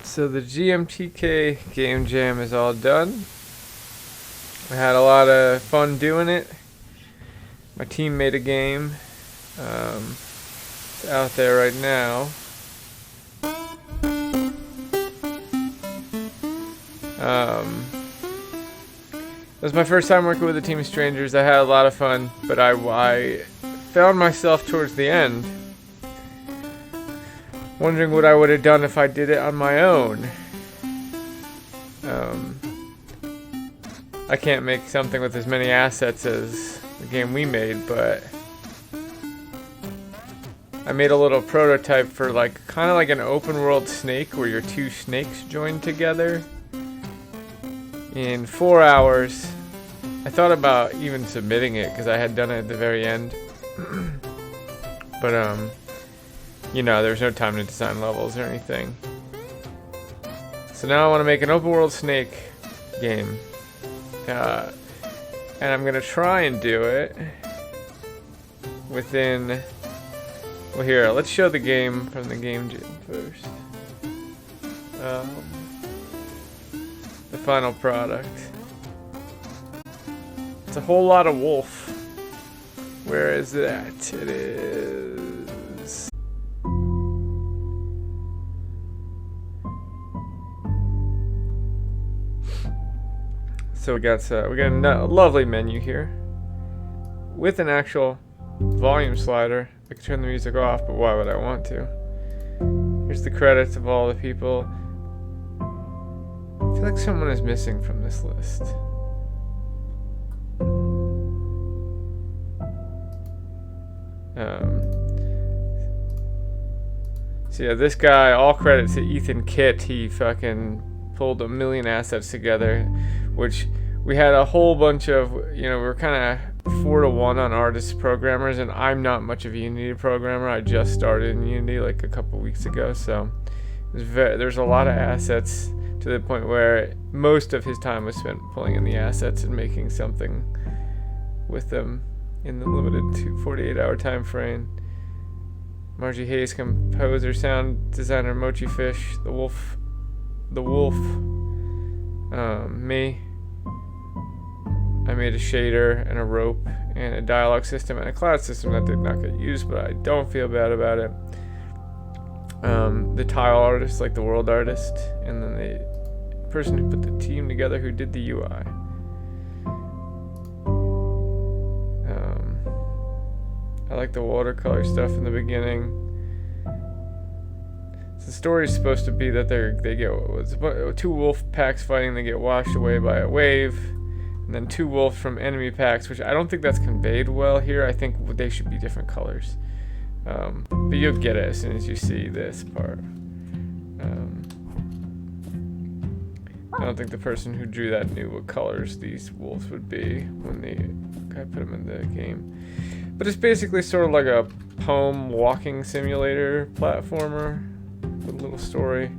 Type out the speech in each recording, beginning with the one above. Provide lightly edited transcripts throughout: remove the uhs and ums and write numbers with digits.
So the GMTK game jam is all done. I had a lot of fun doing it. My team made a game. It's out there right now. It was my first time working with a team of strangers. I had a lot of fun, but I found myself towards the end wondering what I would have done if I did it on my own. I can't make something with as many assets as the game we made, but I made a little prototype for kind of like an open world snake where your two snakes join together in 4 hours. I thought about even submitting it because I had done it at the very end, but there's no time to design levels or anything. So now I want to make an open world snake game. And I'm going to try and do it within... Well, here, let's show the game from the game jam first. The final product. It's a whole lot of wolf. Where is it at? It is... So we got a lovely menu here with an actual volume slider. I could turn the music off, but why would I want to? Here's the credits of all the people. I feel like someone is missing from this list. So yeah, this guy, all credits to Ethan Kitt. He fucking pulled 1 million assets together, which we had a whole bunch of, we were kind of 4-to-1 on artists programmers, and I'm not much of a Unity programmer. I just started in Unity like a couple weeks ago, so there's a lot of assets to the point where most of his time was spent pulling in the assets and making something with them in the limited 48-hour time frame. Margie Hayes, composer, sound designer, Mochi Fish, the wolf, me. I made a shader and a rope and a dialogue system and a cloud system that did not get used, but I don't feel bad about it. The tile artist, like the world artist, and then the person who put the team together who did the UI. I like the watercolor stuff in the beginning. So the story is supposed to be that they get 2 wolf packs fighting, they get washed away by a wave. And then 2 wolves from enemy packs, which I don't think that's conveyed well here. I think they should be different colors. But you'll get it as soon as you see this part. I don't think the person who drew that knew what colors these wolves would be when the guy put them in the game. But it's basically sort of like a poem walking simulator platformer with a little story.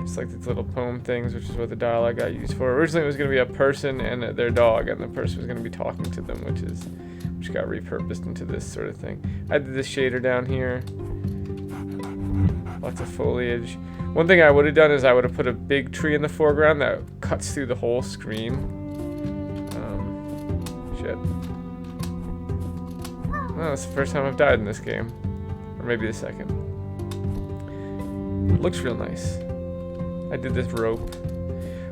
Just like these little poem things, which is what the dialogue got used for. Originally it was going to be a person and their dog, and the person was going to be talking to them, which got repurposed into this sort of thing. I did this shader down here. Lots of foliage. One thing I would have done is I would have put a big tree in the foreground that cuts through the whole screen. Shit. Well, that's the first time I've died in this game. Or maybe the second. It looks real nice. I did this rope.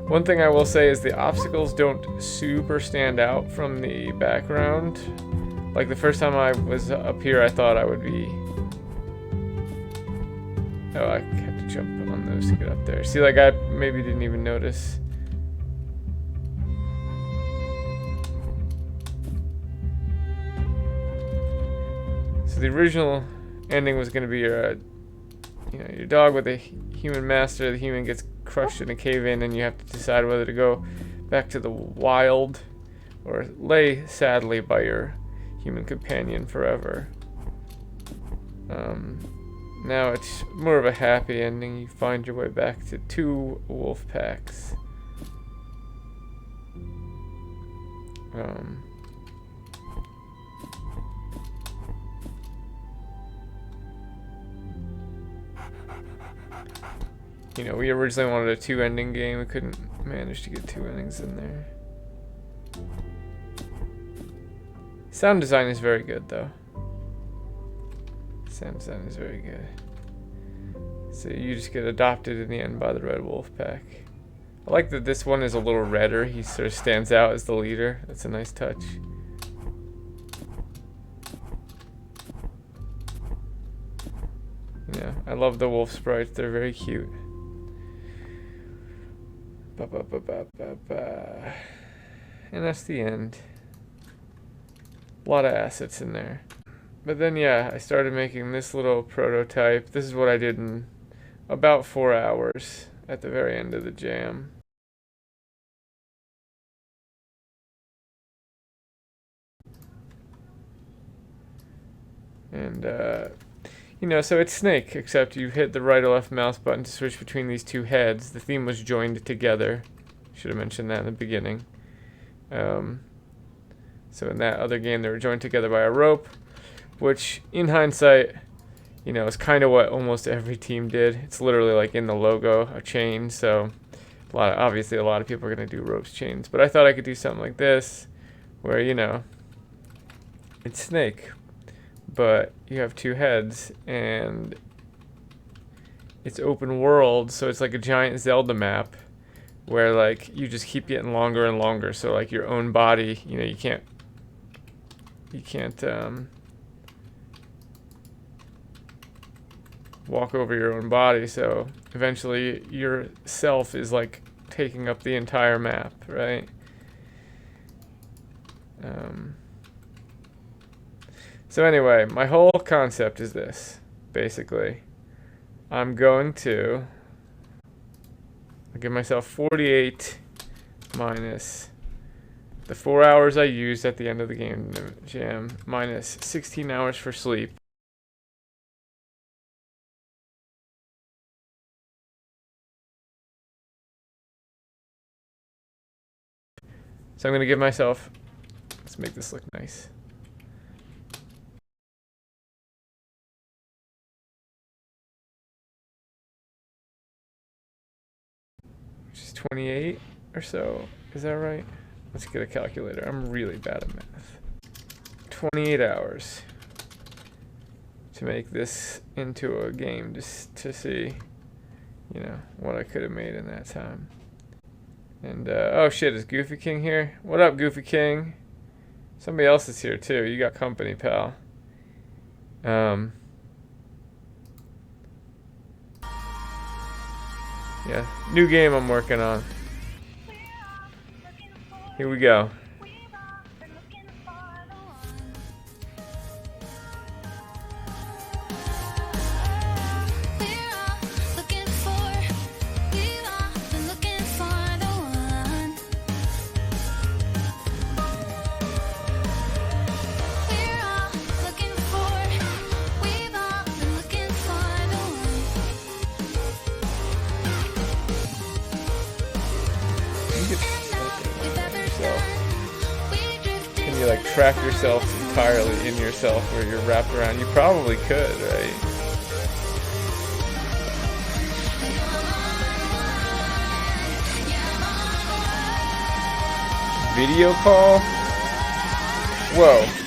One thing I will say is the obstacles don't super stand out from the background. Like the first time I was up here, I thought I would be... Oh, I had to jump on those to get up there. See, like I maybe didn't even notice. So the original ending was going to be your dog with a human master. The human gets crushed in a cave-in, and you have to decide whether to go back to the wild or lay sadly by your human companion forever. Now it's more of a happy ending. You find your way back to 2 wolf packs. You know, we originally wanted a 2-ending game. We couldn't manage to get 2 endings in there. Sound design is very good, though. Sound design is very good. So you just get adopted in the end by the Red Wolf Pack. I like that this one is a little redder. He sort of stands out as the leader. That's a nice touch. Yeah, I love the wolf sprites. They're very cute. Ba, ba, ba, ba, ba, ba. And that's the end. A lot of assets in there. But then, yeah, I started making this little prototype. This is what I did in about 4 hours at the very end of the jam. And, you know, so it's Snake, except you hit the right or left mouse button to switch between these 2 heads. The theme was joined together. Should have mentioned that in the beginning. So in that other game, they were joined together by a rope, which, in hindsight, you know, is kind of what almost every team did. It's literally like in the logo, a chain. So obviously a lot of people are going to do ropes chains. But I thought I could do something like this, where, you know, it's Snake, but you have 2 heads, and it's open world, so it's like a giant Zelda map, where like you just keep getting longer and longer. So like your own body, you know, you can't walk over your own body, so eventually yourself is like taking up the entire map, right? So anyway, my whole concept is this. Basically, I'm going to give myself 48 minus the 4 hours I used at the end of the game jam, minus 16 hours for sleep. So I'm going to give myself, let's make this look nice. Which is 28 or so. Is that right? Let's get a calculator. I'm really bad at math. 28 hours to make this into a game, just to see, you know, what I could have made in that time. And, oh shit, is Goofy King here? What up, Goofy King? Somebody else is here too. You got company, pal. Yeah, new game I'm working on. Here we go. Can you like trap yourself entirely in yourself where you're wrapped around? You probably could, right? Video call? Whoa.